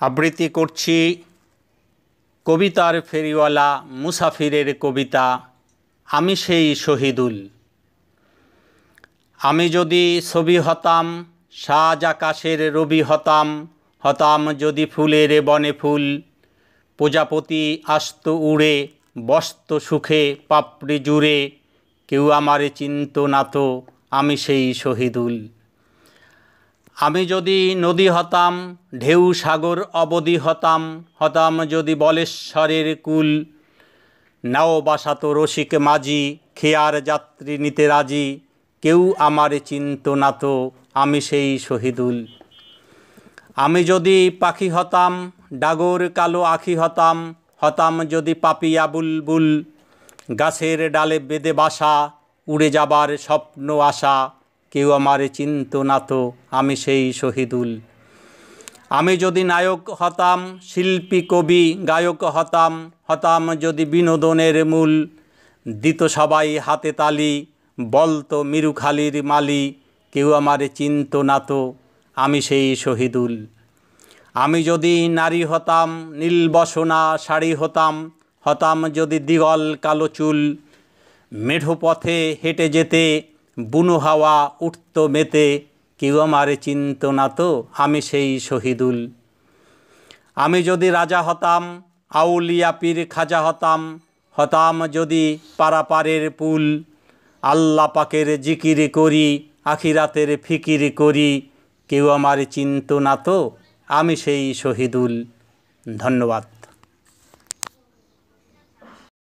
আবৃত্তি করছি কবিতার ফেরিওয়ালা মুসাফিরের কবিতা আমি সেই শহীদুল। আমি যদি ছবি হতাম, সাজ আকাশের রবি হতাম, হতাম যদি ফুলের বনে ফুল, প্রজাপতি আসত উড়ে বসত সুখে পাপড়ি জুড়ে, কেউ আমারে চিনত না তো আমি সেই শহীদুল। আমি যদি নদী হতাম, ঢেউ সাগর অবধি হতাম, হতাম যদি বলেশ্বরের কুল, নাও বাসাত রসিক মাঝি খেয়ার যাত্রী নিতে রাজি, কেউ আমারে চিনত না তো আমি সেই শহীদুল। আমি যদি পাখি হতাম, ডাগর কালো আখি হতাম, হতাম যদি পাপিয়া বুলবুল, গাছের ডালে বেঁধে বাসা উড়ে যাবার স্বপ্ন আশা, কেউ আমারে চিনত না তো আমি সেই শহীদুল। আমি যদি নায়ক হতাম, শিল্পী কবি গায়ক হতাম, হতাম যদি বিনোদনের মূল, দিত সবাই হাতে তালি বলতো মিরুখালির মালি, কেউ আমারে চিনত না তো আমি সেই শহীদুল। আমি যদি নারী হতাম, নীলবসনা শাড়ি হতাম, হতাম যদি দিগল কালো চুল, মেঠো পথে হেঁটে যেতে বুনো হাওয়া উঠত মেতে, কেউ আমারে চিনত না তো আমি সেই শহীদুল। আমি যদি রাজা হতাম, আউলিয়া পীর খাজা হতাম, হতাম যদি পারাপারের পুল, আল্লাহ পাকের জিকির করি আখিরাতের ফিকির করি, কেউ আমারে চিনত না তো আমি সেই শহীদুল। ধন্যবাদ।